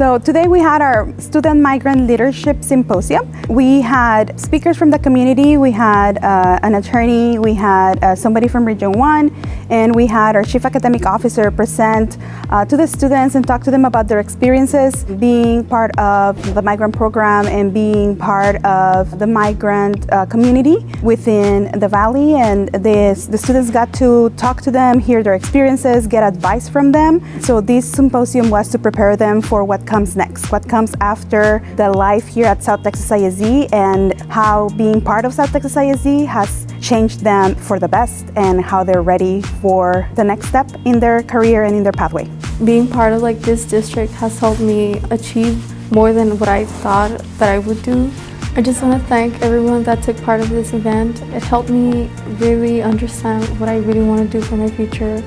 So today we had our Student Migrant Leadership Symposium. We had speakers from the community, we had an attorney, we had somebody from Region 1, and we had our Chief Academic Officer present to the students and talk to them about their experiences being part of the migrant program and being part of the migrant community within the Valley. And the students got to talk to them, hear their experiences, get advice from them. So this symposium was to prepare them for what comes next, what comes after the life here at South Texas ISD, and how being part of South Texas ISD has changed them for the best and how they're ready for the next step in their career and in their pathway. Being part of this district has helped me achieve more than what I thought that I would do. I just want to thank everyone that took part of this event. It helped me really understand what I really want to do for my future.